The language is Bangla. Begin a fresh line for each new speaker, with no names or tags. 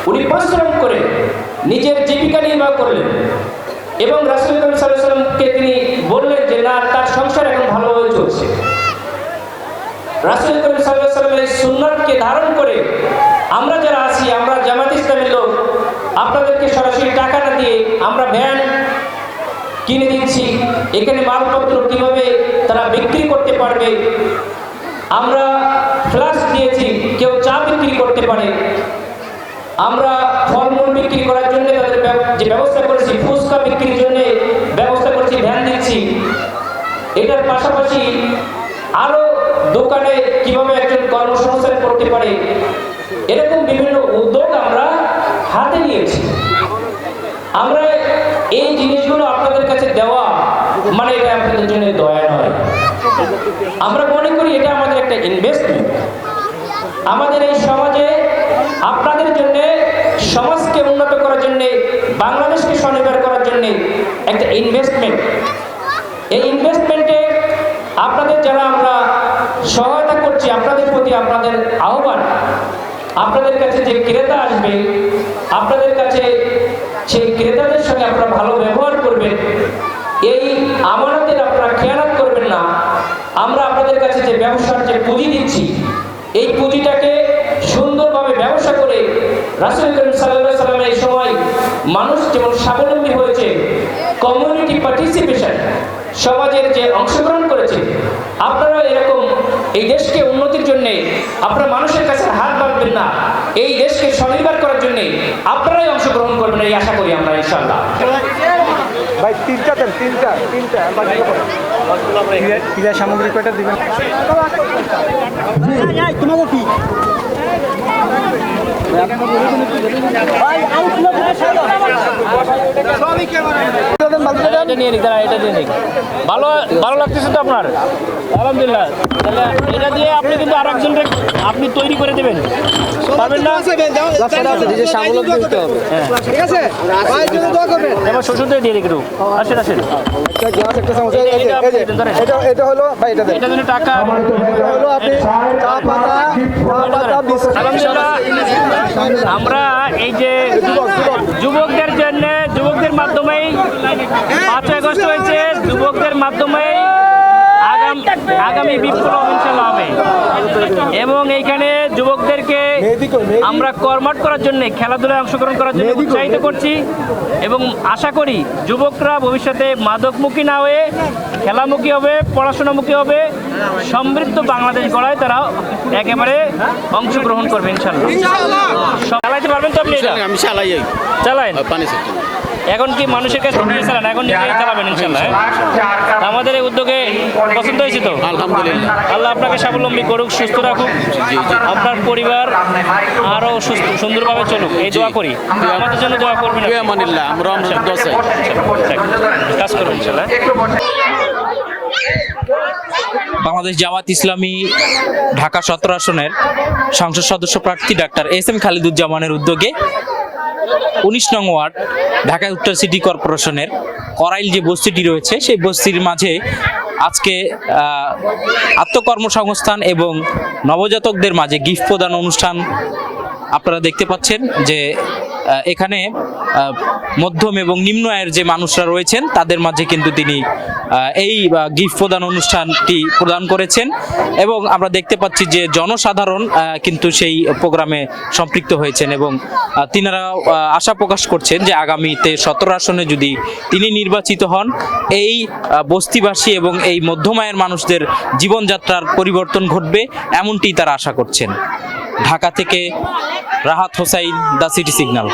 উনি পরিশ্রম করে নিজের জীবিকা নির্বাহ করলেন এবং রাসূল সাল্লাল্লাহু আলাইহি ওয়াসাল্লামকে তিনি বললেন যে না, তার সংসার এখন ভালোভাবে চলছে। রাসূল সাল্লাল্লাহু আলাইহি ওয়াসাল্লামের এই সুন্নাতকে ধারণ করে আমরা যারা আছি, আমরা জামাত ইসলামের লোক, আপনাদেরকে সরাসরি টাকা না দিয়ে আমরা ভ্যান কিনে দিচ্ছি, এখানে মালপত্র কিভাবে তারা বিক্রি করতে পারবে, আমরা ফ্লাস্ক দিয়েছি, কেউ চা বিক্রি করতে পারে, আমরা ফলমূল বিক্রি করার জন্য তাদের যে ব্যবস্থা করেছি, ফুচকা বিক্রির জন্য ব্যবস্থা করেছি, ভ্যান দিচ্ছি। এটার পাশাপাশি আরো দোকানে কিভাবে একজন কর্মসংস্থান করতে পারে, এরকম বিভিন্ন উদ্যোগ আমরা হাতে নিয়েছি। আমরা এই জিনিসগুলো আপনাদের কাছে দেওয়া মানে এটা আপনাদের জন্য দয়া নয়, আমরা মনে করি এটা আমাদের একটা ইনভেস্টমেন্ট। আমাদের এই সমাজে আপনাদের জন্য, সমাজকে উন্নত করার জন্য, বাংলাদেশকে স্বনির্ভর করার জন্য একটা ইনভেস্টমেন্ট। এই ইনভেস্টমেন্টে আপনাদের যারা আমরা সহায়তা করছি, আপনাদের প্রতি আপনাদের আহ্বান, আপনাদের কাছে যে ক্রেতা আসবে, আপনাদের কাছে সেই ক্রেতাদের সঙ্গে আপনারা ভালো ব্যবহার করবেন, এই আমানতের আপনারা খেয়ানত করবেন না। আমরা আপনাদের কাছে যে ব্যবসার যে পুঁজি দিচ্ছি, এই পুঁজিটাকে সুন্দরভাবে ব্যবসা করে রাসূল করিম সাল্লাল্লাহু আলাইহি ওয়াসাল্লামের এই সময় মানুষ যেমন স্বাবলম্বী হয়েছে, কমিউনিটি পার্টিসিপেশন, সমাজের যে অংশগ্রহণ করেছে, আপনারা এরকম এই দেশকে উন্নতির জন্য আপনারা মানুষের কাছে হাত বাঁধবেন না, এই দেশকে স্বনির্ভর করার জন্য আপনারাই অংশগ্রহণ করবেন, এই আশা করি আমরা ইনশাআল্লাহ।
ভাই তিনটা দেন, তিনটা ক্রীড়া সামগ্রী কয়টা দিবেন? তোমাকে কি
ভালো ভালো লাগতেছে তো আপনার? আলহামদুলিল্লাহ। তাহলে এটা দিয়ে আপনি কিন্তু আর একজনকে আপনি তৈরি করে দেবেন, পারবেন না? এবার শ্বশুরদের দিয়ে একটু আসেন আসেন।
এটা হলো ভাই, এটা
এটা জন্য টাকা
হলো আপনি চা পাতা,
আলহামদুলিল্লাহ। আমরা এই যে যুবকদের জন্য, যুবকদের মাধ্যমেই 5 আগস্ট হয়েছে, যুবকদের মাধ্যমেই আগামী বিপ্লব ইনশাআল্লাহ হবে এবং এইখানে যুবকদেরকে আমরা কর্মঠ করার জন্য, খেলাধুলায় অংশগ্রহণ করার জন্য উৎসাহিত করছি এবং আশা করি যুবকরা ভবিষ্যতে মাদকমুখী না হয়ে খেলামুখী হবে, পড়াশোনামুখী হবে, সমৃদ্ধ বাংলাদেশ গড়ায় তারা একেবারে অংশগ্রহণ করবে ইনশাআল্লাহ। চালাইতে পারবেন তো আপনি? এটা
আমি
চালাইন
পানি
এখন কি মানুষের কাছে চালান, এখন নিজেই চালাবেন ইনশাআল্লাহ। আমাদের এই উদ্যোগে পছন্দ হয়েছে তো?
আলহামদুলিল্লাহ।
আল্লাহ আপনাকে স্বাবলম্বী করুক, সুস্থ রাখুক, আপনার পরিবার আরো সুন্দরভাবে চলুক, এই দোয়া করি। আমাদের জন্য দোয়া করবেন,
আমরা
কাজ করবেন ইনশাআল্লাহ।
বাংলাদেশ জামাত ইসলামী ঢাকা 17 আসনের সংসদ সদস্য প্রার্থী ডাক্তার এস.এম. খালিদুজ্জামানের উদ্যোগে 19 নং ওয়ার্ড ঢাকা উত্তর সিটি কর্পোরেশনের করাইল যে বস্তিটি রয়েছে, সেই বস্তির মাঝে আজকে আত্মকর্মসংস্থান এবং নবজাতকদের মাঝে গিফট প্রদান অনুষ্ঠান আপনারা দেখতে পাচ্ছেন। যে এখানে মধ্যম এবং নিম্ন আয়ের যে মানুষরা রয়েছেন তাদের মাঝে কিন্তু তিনি এই গিফট প্রদান অনুষ্ঠানটি প্রদান করেছেন এবং আমরা দেখতে পাচ্ছি যে জনসাধারণ কিন্তু সেই প্রোগ্রামে সম্পৃক্ত হয়েছেন এবং তিনারা আশা প্রকাশ করছেন যে আগামীতে 17 আসনে যদি তিনি নির্বাচিত হন, এই বস্তিবাসী এবং এই মধ্যম আয়ের মানুষদের জীবনযাত্রার পরিবর্তন ঘটবে, এমনটি তারা আশা করছেন। ঢাকা থেকে Rahat Hossain, the city signal.